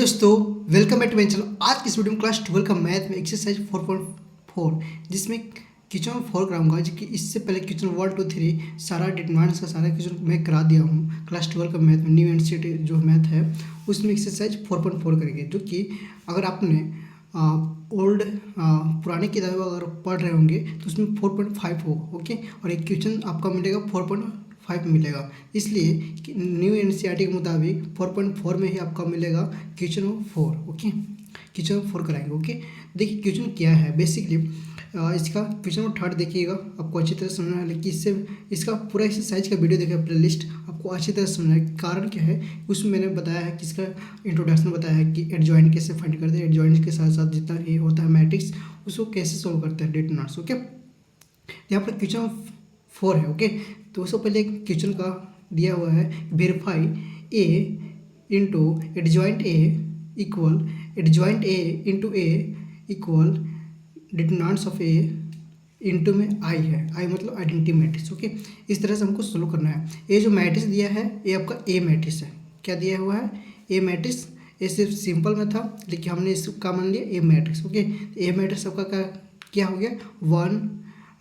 दोस्तों, welcome back to my channel. आज की इस वीडियो में क्लास 12 का मैथ में एक्सरसाइज 4.4 जिसमें क्वेश्चन 4 कराऊंगा। जबकि इससे पहले क्वेश्चन 1 2 3 सारा डिटरमिनेंट्स का सारा क्वेश्चन मैं करा दिया हूँ। क्लास 12 का मैथ में न्यू एनसीईआरटी जो मैथ है उसमें एक्सरसाइज 4.4 करेंगे। जो कि अगर आपने ओल्ड पुरानी किताबें अगर पढ़ रहे होंगे तो उसमें 4.5 हो, ओके। और एक क्वेश्चन आपका मिलेगा 4.5 मिलेगा। इसलिए कि न्यू एनसीईआरटी के मुताबिक 4.4 में ही आपका मिलेगा क्वेश्चन 4, ओके। क्वेश्चन 4 कराएंगे, ओके। देखिए क्वेश्चन क्या है बेसिकली। इसका क्वेश्चन 3 देखिएगा, आपको अच्छी तरह समझना है। लेकिन इससे इसका पूरा एक्सरसाइज का वीडियो देखिए, प्लेलिस्ट आपको अच्छी तरह समझना है। कारण क्या है उसमें मैंने बताया है कि इसका इंट्रोडक्शन बताया है कि एडजॉइंट कैसे फाइंड करते हैं, एडजॉइंट के साथ साथ जितना भी होता है मैट्रिक्स उसको कैसे सोल्व करते हैं डिटरमिनेंट्स, ओके। यहाँ पर क्वेश्चन 4 है, ओके। तो उससे पहले क्वेश्चन का दिया हुआ है verify A into adjoint A equal adjoint A into A equal determinants of A into में आई है। आई मतलब आइडेंटिटी मैट्रिक्स, ओके। इस तरह से हमको सोल्व करना है। ये जो मैट्रिक्स दिया है ये आपका ए मैट्रिक्स है। क्या दिया हुआ है? ए मैट्रिक्स। ये सिर्फ सिंपल में था लेकिन हमने इसका मान लिया ए मैट्रिक्स, ओके। ए मैट्रिक्स आपका क्या हो गया? 1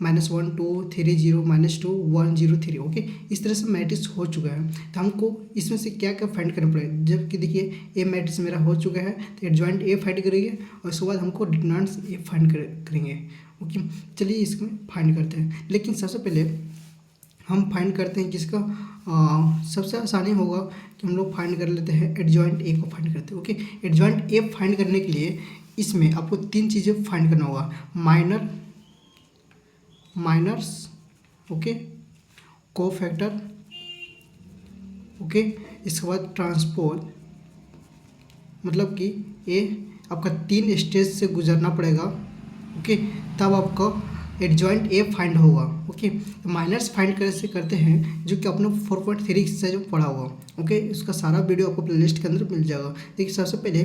-1 2 3 0 -2 1 0 3, ओके। इस तरह से मैट्रिक्स हो चुका है। तो हमको इसमें से क्या क्या फाइंड करना पड़ेगा। जबकि देखिए ए मैट्रिक्स मेरा हो चुका है तो एडजॉइंट ए फाइंड करेंगे और उसके बाद हमको डिटरमिनेंट्स ए फाइंड करेंगे, ओके। चलिए इसमें फाइंड करते हैं। लेकिन सबसे पहले हम फाइंड करते हैं किसका। सबसे आसानी होगा कि हम लोग फाइंड कर लेते हैं एडजॉइंट ए को फाइंड करते हैं, ओके। एडजॉइंट ए फाइंड करने के लिए इसमें आपको 3 चीज़ें फाइंड करना होगा। Minors, okay, cofactor, okay. इसके बाद ट्रांसपोज, मतलब कि ये आपका 3 स्टेज से गुजरना पड़ेगा, ओके, तब आपका एडजॉइंट ए फाइंड होगा, ओके। तो माइनर्स फाइंड कैसे करते हैं जो कि आपने 4.3 से जो पढ़ा हुआ, ओके। उसका सारा वीडियो आपको प्लेलिस्ट के अंदर मिल जाएगा। देखिए सबसे पहले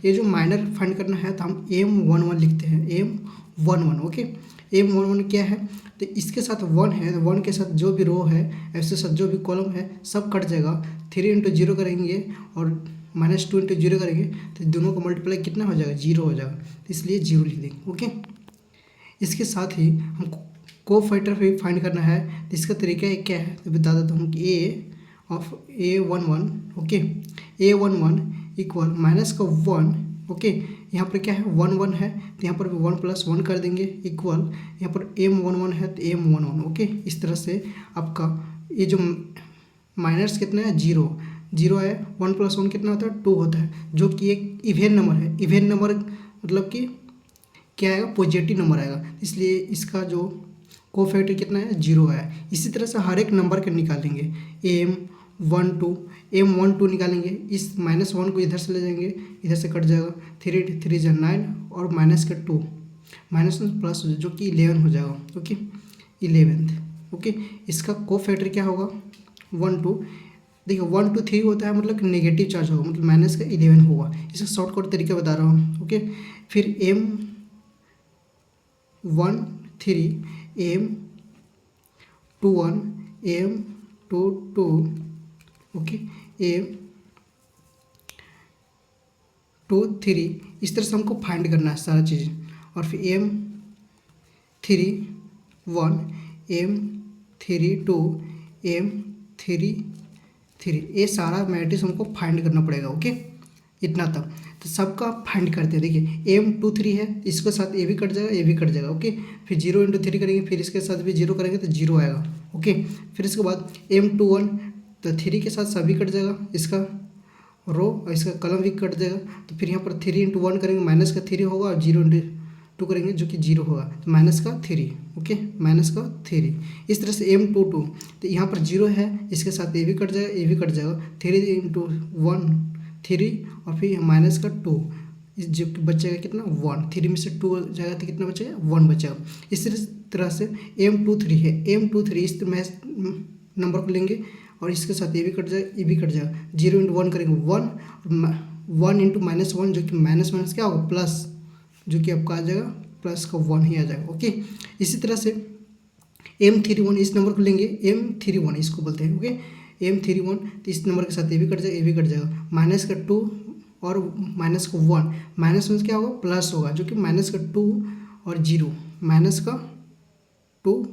ये जो माइनर फाइंड करना है तो हम M11 लिखते हैं, M11, ओके। M11 क्या है? तो इसके साथ 1 है, 1 के साथ जो भी रो है ऐसे साथ जो भी कॉलम है सब कट जाएगा। 3 × 0 करेंगे और -2 × 0 करेंगे तो दोनों का मल्टीप्लाई कितना हो जाएगा? 0 हो जाएगा। तो इसलिए 0 लिख देंगे, ओके। इसके साथ ही हमको कोफैक्टर भी फाइंड करना है। तो इसका तरीका क्या है तो बता देता हूँ कि A11, okay, A11 equal minus का 1, ओके। यहाँ पर क्या है? 1 1 है तो यहाँ पर भी 1 + 1 कर देंगे इक्वल यहाँ पर M11 है तो M11, ओके। इस तरह से आपका ये जो माइनस कितना है? 0 है। 1 + 1 कितना होता है? 2 होता है, जो कि एक इवेन नंबर है। इवेन नंबर मतलब कि क्या आएगा? पॉजिटिव नंबर आएगा। इसलिए इसका जो कोफैक्टर कितना है? 0 है। इसी तरह से हर एक नंबर के निकालेंगे। M12 निकालेंगे। इस -1 को इधर से ले जाएंगे, इधर से कट जाएगा। 3 3 × 9 और -2 -1 प्लस जो कि 11 हो जाएगा, ओके। 11th, okay. इसका कोफैक्टर क्या होगा? 1 2। देखिए 1 2 3 होता है मतलब नेगेटिव चार्ज होगा, मतलब -11 होगा। इसका शॉर्टकट तरीका बता रहा हूँ, ओके। फिर M13 M21 M22, okay, M23। इस तरह से हमको फाइंड करना है सारा चीज़। और फिर M31 M32 M33, ये सारा मैट्रिक्स हमको फाइंड करना पड़ेगा, ओके। इतना तक तो सबका फाइंड करते हैं। देखिए M23 है, इसके साथ ये भी कट जाएगा, ये भी कट जाएगा, ओके। फिर 0 × 3 करेंगे, फिर इसके साथ भी 0 करेंगे तो 0 आएगा, ओके। फिर इसके बाद M21 तो 3 के साथ सभी कट जाएगा, इसका रो और इसका कलम भी कट जाएगा। तो फिर यहाँ पर 3 × 1 करेंगे, -3 होगा, और 0 × 2 करेंगे जो कि 0 होगा, तो -3, ओके, -3। इस तरह से M22 तो यहाँ पर 0 है, इसके साथ ये भी कट जाएगा, ये भी कट जाएगा। 3 × 1 3 और फिर -2, जो बचेगा कितना? 1। 3 में से 2 जाएगा तो कितना बचेगा? 1 बचेगा। इस तरह से M23 है। M23 इस नंबर को लेंगे और इसके साथ ये भी कट जाएगा, ये भी कट जाएगा। 0 × 1 करेंगे 1, 1 × -1 जो कि माइनस क्या होगा? प्लस, जो कि आपका आ जाएगा प्लस का 1 ही आ जाएगा, ओके। इसी तरह से M31 इस नंबर को लेंगे, M31 इसको बोलते हैं, ओके। M31 तो इस नंबर के साथ ये भी कट जाएगा, ये भी कट जाएगा। -2 और माइनस का 1, माइनस में क्या होगा प्लस होगा, जो कि माइनस का 2 और 0, माइनस का 2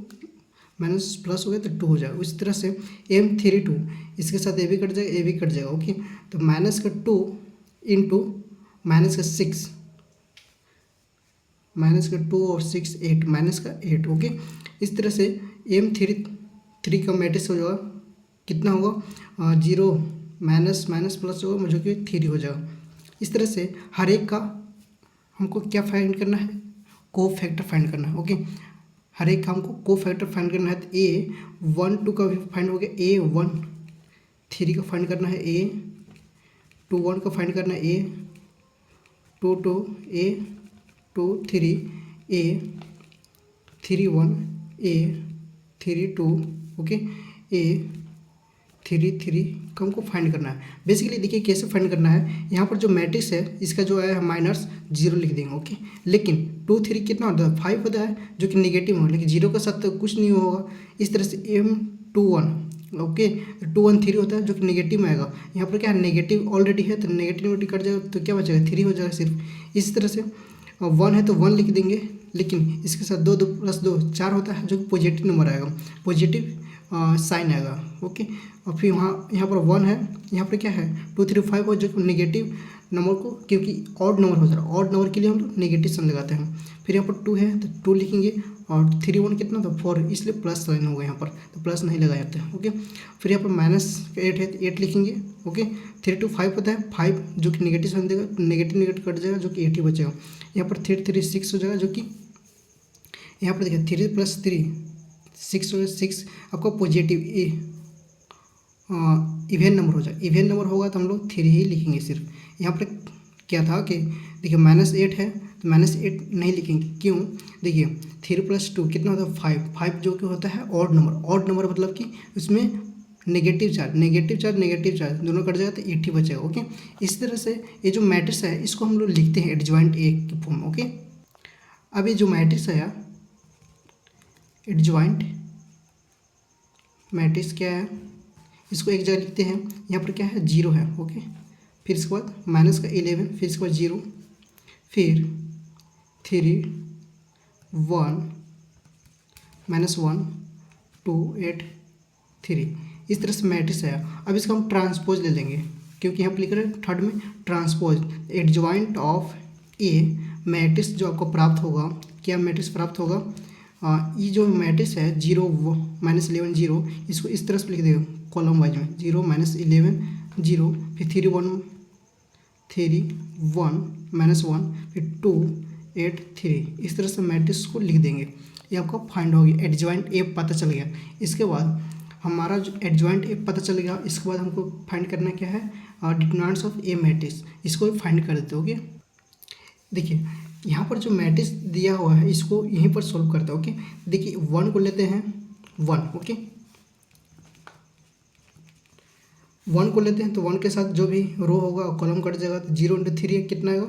माइनस प्लस हो गया तो 2 हो जाएगा। उसी तरह से M32 इसके साथ ए भी कट जाएगा, ए भी कट जाएगा। ओके, तो माइनस का 2 इंटू माइनस का 6, माइनस का 2 और 6 8, माइनस का 8। ओके, इस तरह से M33 का मैट्रिक्स हो जाएगा, कितना होगा 0 माइनस माइनस प्लस होगा, जो कि 3 हो जाएगा। इस तरह से हर एक का हमको क्या फाइंड करना है, को फैक्टर फाइंड करना है। ओके, हर एक का हमको को फैक्टर फाइंड करना है। तो A12 का भी फाइंड हो गया, A13 का फाइंड करना है, A21 का फाइंड करना है, A22, A23, A31, A32, okay, A33 का हमको फाइंड करना है। बेसिकली देखिए कैसे फाइंड करना है, यहाँ पर जो मैट्रिक्स है इसका जो है माइनस 0 लिख देंगे। ओके, लेकिन 2 3 कितना होता है 5 होता है, जो कि नेगेटिव होगा, लेकिन 0 के साथ तो कुछ नहीं होगा। इस तरह से M21, ओके, 213 होता है, जो कि नेगेटिव में आएगा। यहाँ पर क्या है नेगेटिव ऑलरेडी है, तो नेगेटिव कट जाएगा तो क्या बचेगा 3 हो जाएगा सिर्फ। इसी तरह से 1 है तो 1 लिख देंगे, लेकिन इसके साथ 2 2 प्लस 2 4 होता है, जो कि पॉजिटिव नंबर आएगा, पॉजिटिव साइन आएगा। ओके, और फिर यहाँ पर 1 है, यहाँ पर क्या है 2 3 5 हो, जो नेगेटिव नंबर को, क्योंकि ऑड नंबर हो जा रहा है, ऑड नंबर के लिए हम लोग नेगेटिव साइन लगाते हैं। फिर यहाँ पर 2 है तो 2 लिखेंगे, और 3 1 कितना था 4, इसलिए प्लस साइन होगा यहाँ पर, तो प्लस नहीं लगाया जाता है। ओके, फिर यहाँ पर माइनस 8 है तो 8 लिखेंगे। ओके, 3 2 5 होता है, 5 जो कि नेगेटिव साइन देगा, नेगेटिव नेगेटिव कट जाएगा, जो कि 8 ही बचेगा। यहाँ पर 3 3 6 हो जाएगा, जो कि यहाँ पर देखिए 3 + 3 6 हो गया, 6 आपका पॉजिटिव इवेन नंबर हो जाए। इवेन नंबर होगा तो हम लोग 3 ही लिखेंगे सिर्फ। यहाँ पर क्या था कि देखिए -8 है तो -8 नहीं लिखेंगे, क्यों, देखिए 3 + 2 कितना होता है 5, 5 जो कि होता है ऑड नंबर, ऑड नंबर मतलब कि उसमें negative charge negative charge negative charge दोनों कट जाएगा तो 8 ही बचेगा। ओके, इस तरह से ये जो मैट्रिक्स है इसको हम लोग लिखते हैं एडजॉइंट ए की फॉर्म में। ओके, अब ये जो मैट्रिक्स है एडजॉइंट मैट्रिक्स क्या है, इसको एक जगह लिखते हैं। यहाँ पर क्या है 0 है। ओके, फिर इसके बाद माइनस का 11, फिर इसके बाद 0, फिर 3 1 -1 2 8 3, इस तरह से मैट्रिक्स है। अब इसका हम ट्रांसपोज ले लेंगे, क्योंकि यहाँ पर लिख रहे हैं थर्ड में transpose adjoint of A matrix जो आपको प्राप्त होगा, क्या मैट्रिक्स प्राप्त होगा, ये जो मैट्रिक्स है 0 -11 0, इसको इस तरह से लिख देगा कॉलम वाइज में, 0 -11 0, फिर 3 1 -1, फिर 2 8 3, इस तरह से मैट्रिक्स को लिख देंगे। ये आपको फाइंड होगी, एडजॉइंट ए पता चल गया। इसके बाद हमारा जो एडजॉइंट ए पता चल गया, इसके बाद हमको फाइंड करना क्या है डिटरमिनेंट्स ऑफ ए मैट्रिक्स, इसको फाइंड कर देते। ओके, देखिए यहाँ पर जो मैट्रिक्स दिया हुआ है इसको यहीं पर सॉल्व करते हैं। ओके, देखिए 1 को लेते हैं 1, ओके 1 को लेते हैं तो 1 के साथ जो भी रो होगा कॉलम कट जाएगा, तो 0 × 3 कितना आएगा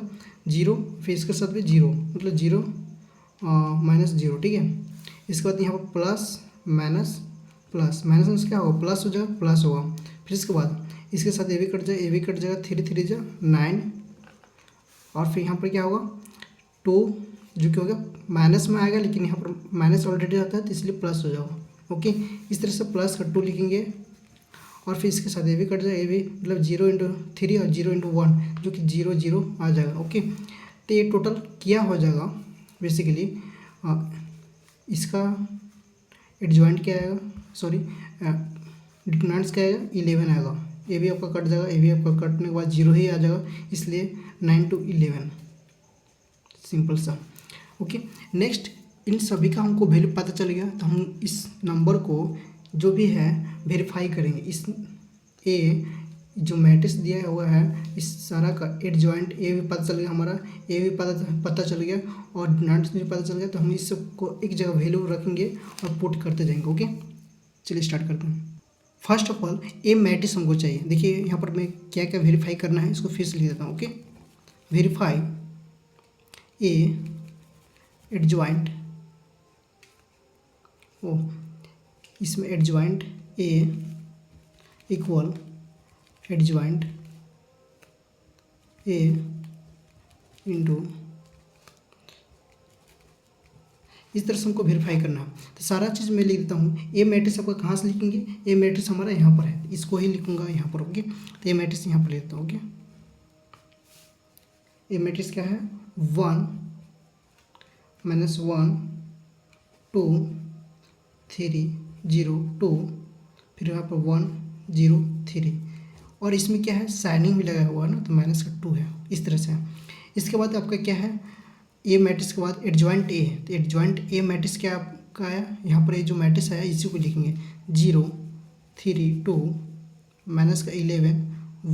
0, फिर इसके साथ भी 0, मतलब 0 -0, ठीक है। इसके बाद यहाँ पर प्लस माइनस प्लस माइनस क्या होगा प्लस हो जाएगा, प्लस होगा। फिर इसके बाद इसके साथ ए भी कट जाएगा, ए भी कट जाएगा, 3 3 जा 9, और फिर यहाँ पर क्या होगा 2, जो कि हो गया माइनस में आएगा, लेकिन यहाँ पर माइनस ऑलरेडी आता है तो इसलिए प्लस हो जाएगा। ओके, इस तरह से प्लस का 2 लिखेंगे, और फिर इसके साथ ए भी कट जाएगा, ए भी मतलब 0 × 3 और 0 × 1, जो कि 0 0 आ जाएगा। ओके, तो ये टोटल क्या हो जाएगा बेसिकली इसका एडजॉइंट क्या आएगा, सॉरी डिटरमिनेंट्स क्या आएगा 11 आएगा। ए भी आपका कट जाएगा, ए भी आपका कटने के बाद 0 ही आ जाएगा, इसलिए 9 to 11, सिंपल सा। ओके, नेक्स्ट इन सभी का हमको वैल्यू पता चल गया, तो हम इस नंबर को जो भी है वेरीफाई करेंगे। इस ए जो मैट्रिक्स दिया हुआ है इस सारा का एडजॉइंट ए भी पता चल गया, हमारा ए भी पता चल गया, और डिटरमिनेंट्स भी पता चल गया, तो हम इस सबको एक जगह वैल्यू रखेंगे और पुट करते जाएंगे। ओके, चलिए स्टार्ट करते हैं। First of all A matrix हमको चाहिए। देखिए यहाँ पर मैं क्या क्या वेरीफाई करना है इसको फिर से लिख देता हूँ। ओके, वेरीफाई ए एडजॉइंट, इसमें adjoint A equal adjoint A into, इस तरह से हमको वेरीफाई करना है। तो सारा चीज़ मैं लिख देता हूँ। ए मैट्रिक्स आपका कहाँ से लिखेंगे, ए मैट्रिक्स हमारा यहाँ पर है, इसको ही लिखूंगा यहाँ पर। ओके, तो ए मैट्रिक्स यहाँ पर लिख देता हूँ। ओके, ए मैट्रिक्स क्या है, 1 -1 2 3 0 2, फिर यहाँ पर 1 0 3, और इसमें क्या है, साइनिंग भी लगा हुआ है ना, तो -2 है, इस तरह से है। इसके बाद आपका क्या है, ए मैट्रिक्स के बाद एडजॉइंट ए है, तो एडजॉइंट ए मैट्रिक्स क्या आपका आया, यहाँ पर ये जो मैट्रिक्स आया इसी को लिखेंगे 0 3 2 -11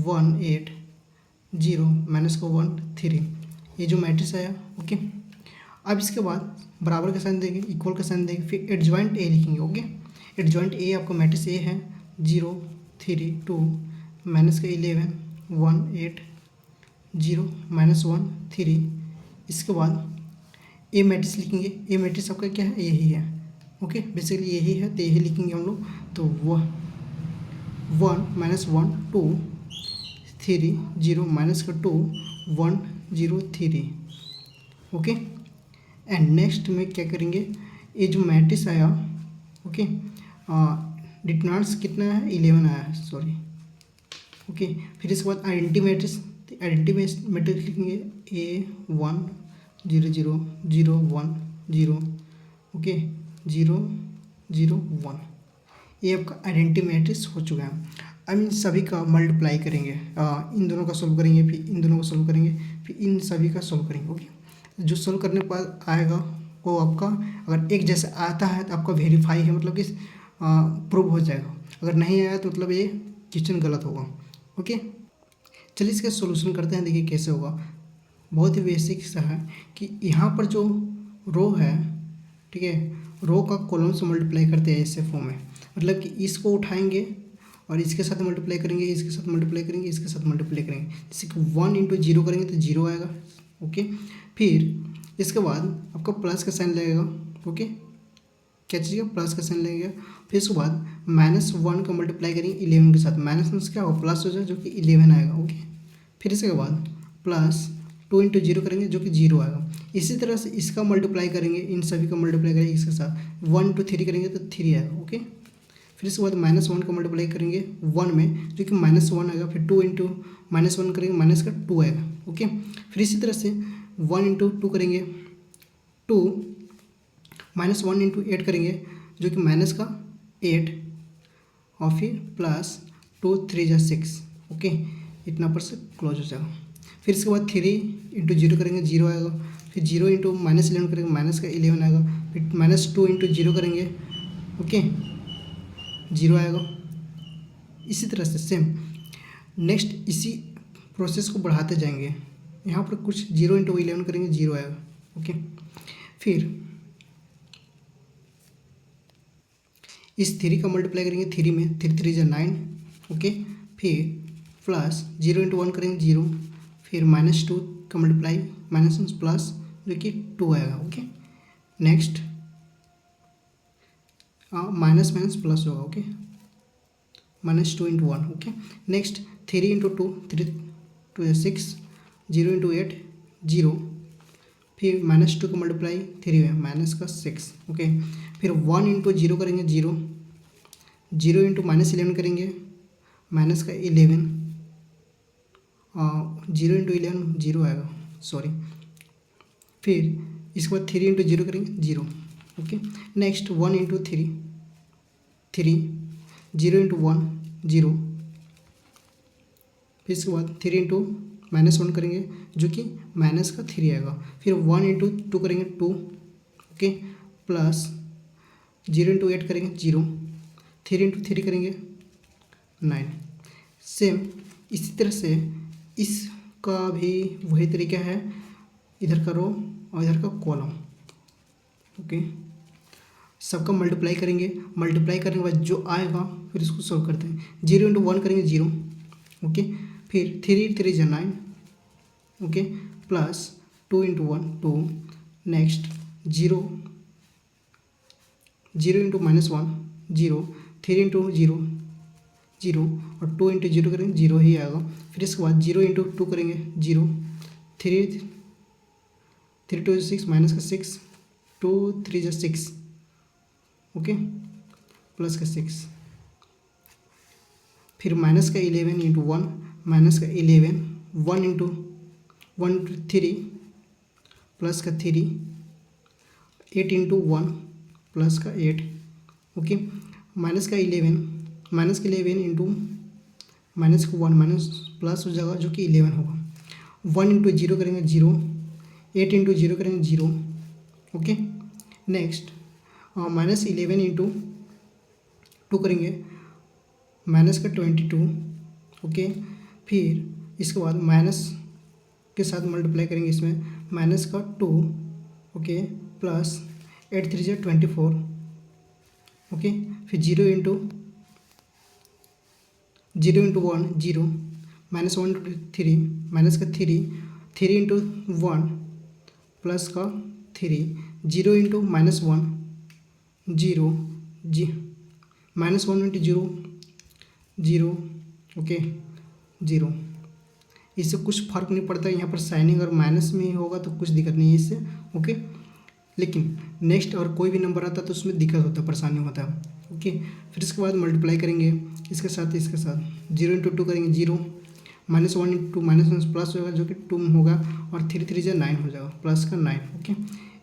1 8 0 -1 3, ये जो मैट्रिक्स आया। ओके, अब इसके बाद बराबर का साइन देंगे, इक्वल का साइन देंगे, फिर एडजॉइंट ए लिखेंगे। ओके, एडजॉइंट ए आपका मैट्रिक्स ए है 0 3 2 -11 1 8 0 -1 3। इसके बाद ए मैट्रिक्स लिखेंगे, ए मैट्रिक्स आपका क्या है, यही है। ओके, बेसिकली यही है, तो यही लिखेंगे हम लोग। तो 1 -1 2 3 0 -2 1 0 3। ओके, एंड नेक्स्ट में क्या करेंगे, ये जो मैट्रिक्स आया, ओके, डिटर्मिनेंट्स कितना है, 11 आया है, सॉरी। ओके, फिर इसके बाद आइडेंटिटी मैट्रिक्स, आइडेंटिटी मैट्रिक्स लिखेंगे ए 1 0 0 0 1 0, ओके 0 0 1, ये आपका आइडेंटिटी मैट्रिक्स हो चुका है। अब इन सभी का मल्टीप्लाई करेंगे, इन दोनों का सोल्व करेंगे, फिर इन दोनों का सोल्व करेंगे, फिर इन सभी का सोल्व करेंगे। ओके, जो सोल्व करने के बाद आएगा वो आपका, अगर एक जैसे आता है तो आपका वेरीफाई है, मतलब कि प्रूव हो जाएगा। अगर नहीं आया तो मतलब ये क्वेश्चन गलत होगा। ओके, चलिए इसका सॉल्यूशन करते हैं, देखिए कैसे होगा। बहुत ही बेसिक सा है कि यहाँ पर जो रो है, ठीक है, रो का कॉलम से मल्टीप्लाई करते हैं ऐसे फॉर्म में, मतलब कि इसको उठाएंगे और इसके साथ मल्टीप्लाई करेंगे, इसके साथ मल्टीप्लाई करेंगे, इसके साथ मल्टीप्लाई करेंगे, जैसे कि 1 × 0 करेंगे तो 0 आएगा। ओके, फिर इसके बाद आपका प्लस का साइन लगेगा। ओके, क्या चीज़, प्लस का साइन लगेगा। फिर उसके बाद -1 का मल्टीप्लाई करेंगे 11 के साथ, माइनस क्या होगा, प्लस हो जाए, जो कि 11 आएगा। ओके, फिर इसके बाद प्लस 2 × 0 करेंगे, जो कि 0 आएगा। इसी तरह से इसका मल्टीप्लाई करेंगे, इन सभी का मल्टीप्लाई करेंगे इसके साथ, 1 × 3 करेंगे तो 3 आएगा। ओके, फिर इसके बाद -1 का मल्टीप्लाई करेंगे 1 में, जो कि -1 आएगा, फिर 2 × -1 करेंगे, माइनस का 2 आएगा। ओके, फिर इसी तरह से 1 × 2 करेंगे 2, -1 × 8 करेंगे, जो कि माइनस का 8, और फिर प्लस 2 3 6। ओके, इतना पर से क्लोज हो जाएगा। फिर इसके बाद 3 × 0 करेंगे, 0 आएगा, फिर 0 × -11 करेंगे, माइनस का 11 आएगा, फिर -2 × 0 करेंगे, ओके 0 आएगा। इसी तरह से सेम नेक्स्ट इसी प्रोसेस को बढ़ाते जाएंगे, यहाँ पर कुछ 0 × 11 करेंगे, 0 आएगा। ओके, फिर इस 3 का मल्टीप्लाई करेंगे 3 में, 3 3 × 9। ओके, फिर प्लस 0 × 1 करेंगे 0, फिर -2 का मल्टीप्लाई, माइनस प्लस, जो कि 2 आएगा। ओके, नेक्स्ट माइनस प्लस होगा। ओके, -2 × 1। ओके, नेक्स्ट 3 × 2, 3 2 6, 0 × 8 0, फिर -2 का मल्टीप्लाई 3 में, माइनस का 6। ओके, फिर 1 × 0 करेंगे 0, 0 × -11 करेंगे, माइनस का 11, 0 × 11 0 आएगा, सॉरी। फिर इसके बाद 3 × 0 करेंगे 0। ओके, नेक्स्ट 1 × 3 3, 0 × 1 0, फिर इसके बाद 3 × -1 करेंगे, जो कि माइनस का 3 आएगा, फिर 1 × 2 करेंगे 2। ओके, प्लस 0 × 8 करेंगे 0, 3 × 3 करेंगे 9। सेम इसी तरह से इसका भी वही तरीका है, इधर का रो और इधर का कॉलम। ओके, सबका मल्टीप्लाई करेंगे, मल्टीप्लाई करने के बाद जो आएगा फिर इसको सॉल्व करते हैं। 0 × 1 करेंगे 0। ओके, फिर 3 3 × 9। ओके, प्लस 2 × 1 2, नेक्स्ट 0 0 × -1 0, 3 × 0 जीरो, और 2 इंटू जीरो करेंगे जीरो ही आएगा। फिर इसके बाद 0 इंटू 2 करेंगे जीरो, 3 3 2 6 माइनस का 6, 2 3 जो 6, ओके, प्लस का 6, फिर माइनस का 11 इंटू 1, माइनस का 11, 1 इंटू 3 प्लस का 3, 8 इंटू 1 प्लस का 8, ओके, माइनस का 11 इंटू माइनस का 1 माइनस प्लस हो जाएगा जो कि 11 होगा। 1 इंटू जीरो करेंगे जीरो, 8 इंटू जीरो करेंगे zero, okay. Next minus 11 into 2 करेंगे माइनस का 22, ओके। फिर इसके बाद माइनस के साथ मल्टीप्लाई करेंगे इसमें, माइनस का 2, ओके, प्लस 8 3 24, ओके। फिर 0 into 1 zero, minus 1 into 3 minus का 3 इंटू 1 प्लस का 3, 0 into minus 1 zero, minus 1 into zero, okay, zero. इससे कुछ फर्क नहीं पड़ता, यहाँ पर साइनिंग और माइनस में ही होगा तो कुछ दिक्कत नहीं है इससे, ओके। लेकिन नेक्स्ट और कोई भी नंबर आता है तो उसमें दिक्कत होता है, परेशानी होता है, ओके। फिर इसके बाद मल्टीप्लाई करेंगे इसके साथ 0 इंटू 2 करेंगे zero, minus 1 into minus 1 plus होगा जो कि 2 होगा, और 3 3 9 हो जाएगा, प्लस का 9, ओके।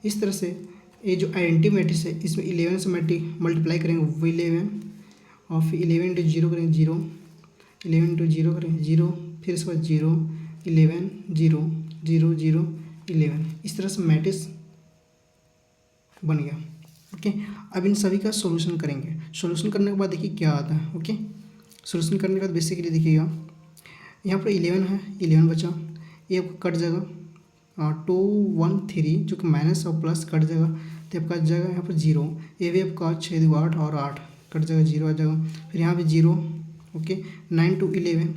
इस तरह से ये जो आइडेंटिटी मैट्रिक्स है इसमें 11 से मल्टीप्लाई करेंगे वो 11, और फिर 11 इंटू जीरो करेंगे जीरो, 11 इंटू जीरो करेंगे जीरो, फिर इसके बाद 0 11 0 0 0 11, इस तरह से मैट्रिक्स बन गया, ओके। अब इन सभी का सॉल्यूशन करेंगे। सॉल्यूशन करने के बाद देखिए क्या आता है, ओके। सॉल्यूशन करने के बाद बेसिकली देखिएगा यहाँ पर 11 है, 11 बचा, ये आपका कट जाएगा 2 1 3 जो कि माइनस और प्लस कट जाएगा, तो आपका जाएगा यहाँ पर 0, ये भी आपका 6 2 8 और 8 कट जाएगा, 0 आ जाएगा। फिर यहाँ पे 0, ओके, 9 2 11,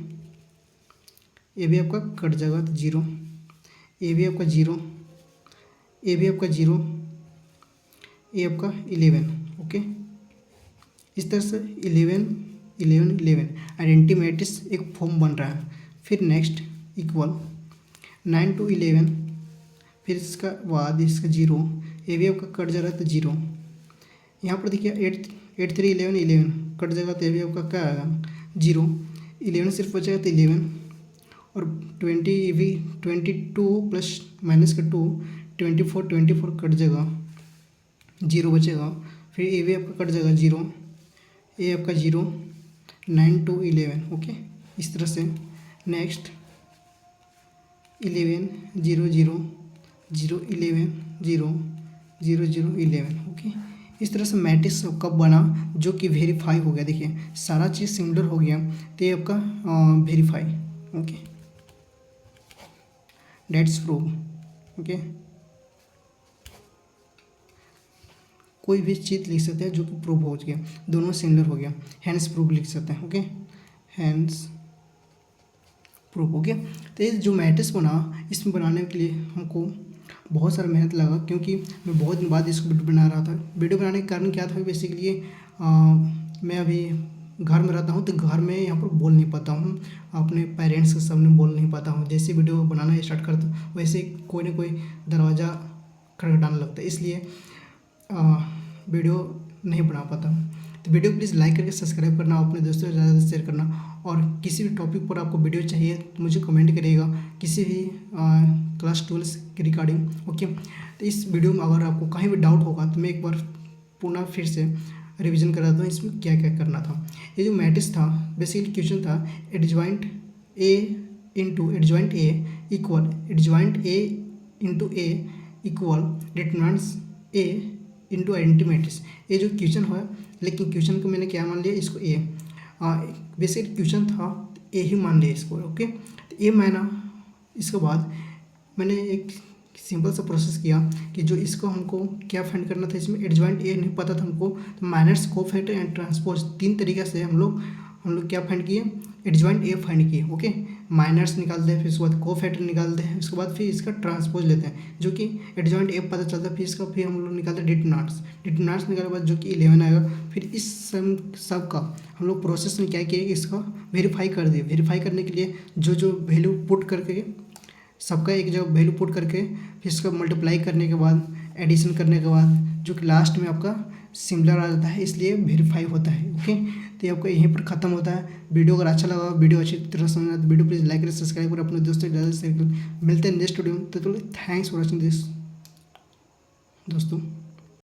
ये भी आपका कट जाएगा तो 0, ये भी आपका 0, ये भी आपका 0, ये आपका 11, ओके। इस तरह से 11 11 11 आइडेंटिटी मैट्रिक्स एक फॉर्म बन रहा है। फिर नेक्स्ट इक्वल 9 2 11, फिर इसका बाद इसका 0, ये भी आपका कट जा रहा है तो 0। यहाँ पर देखिए 8 3 11 11 कट जाएगा तो ये भी आपका क्या आएगा 0, 11 सिर्फ बचेगा तो 11, और 20 ये भी 22 प्लस माइनस का 2 24 कट जाएगा, 0 बचेगा। फिर ये भी आपका कट जाएगा 0, ये आपका 0, 9 2 11, ओके। इस तरह से नेक्स्ट 11 0 0 0 11 0 0 0 11, ओके। इस तरह से मैट्रिक्स कब बना जो कि वेरीफाई हो गया, देखिए सारा चीज़ सिमिलर हो गया तो ये आपका verify, okay, that's prove, okay. कोई भी चीज़ लिख सकते हैं जो कि प्रूव हो गया, दोनों सिमिलर हो गया, हैंस प्रूव लिख सकते हैं, ओके, हैंस प्रूव हो गया। तो ये जो मैट्रिक्स बना इसमें बनाने के लिए हमको बहुत सारा मेहनत लगा, क्योंकि मैं बहुत दिन बाद इसको वीडियो बना रहा था। वीडियो बनाने का कारण क्या था, बेसिकली मैं अभी घर में रहता हूँ तो घर में यहाँ पर बोल नहीं पाता हूँ, अपने पेरेंट्स के सामने बोल नहीं पाता हूँ। जैसे वीडियो बनाना स्टार्ट करता वैसे कोई ना कोई दरवाज़ा खटखटाने लगता है, इसलिए वीडियो नहीं बना पाता हूँ। तो वीडियो प्लीज़ लाइक करके सब्सक्राइब करना, अपने दोस्तों के ज़्यादा शेयर करना, और किसी भी टॉपिक पर आपको वीडियो चाहिए तो मुझे कमेंट करिएगा, किसी भी क्लास 12 के रिगार्डिंग, ओके। तो इस वीडियो में अगर आपको कहीं भी डाउट होगा तो मैं एक बार पुनः फिर से रिवीजन करा दूँ इसमें क्या क्या करना था। ये जो मैट्रिक्स था बेसिकली क्वेश्चन था adjoint A into adjoint A equal adjoint A into A equal determinants A into identity matrix. ये जो क्वेश्चन है, लेकिन क्वेश्चन को मैंने क्या मान लिया, इसको ए, बेसिकली क्वेश्चन था ए ही मान लिया इसको, ओके। तो ए माना, इसके बाद मैंने एक सिंपल सा प्रोसेस किया कि जो इसको हमको क्या फाइंड करना था, इसमें एडजॉइंट ए नहीं पता था हमको, तो माइनस कोफैक्टर एंड ट्रांसपोज 3 तरीके से हम लोग क्या फाइंड किए, एडजॉइंट ए फाइंड किए, ओके। माइनर्स निकालते हैं, फिर उसके बाद कोफैक्टर निकालते हैं, उसके बाद फिर इसका ट्रांसपोज लेते हैं जो कि एडजॉइंट एफ पता चलता है, फिर इसका फिर हम लोग निकालते हैं डिटरमिनेंट्स। डिटरमिनेंट्स निकालने के बाद जो कि 11 आएगा। फिर इस सब का हम लोग प्रोसेस में क्या किए, इसका वेरीफाई कर दिए। वेरीफाई करने के लिए जो जो वैल्यू पुट करके सबका एक जगह वैल्यू पुट करके फिर इसका मल्टीप्लाई करने के बाद एडिशन करने के बाद जो कि लास्ट में आपका सिमिलर आ जाता है, इसलिए वेरीफाई होता है। ओके, तो ये आपका यहीं पर खत्म होता है। वीडियो अगर अच्छा लगा, वीडियो अच्छी तरह समझना तो वीडियो प्लीज़ लाइक करें, सब्सक्राइब करें, अपने दोस्तों के ज़्यादा शेयर करें। मिलते हैं नेक्स्ट वीडियो में, तो थैंक्स फॉर वॉचिंग दिस दोस्तों।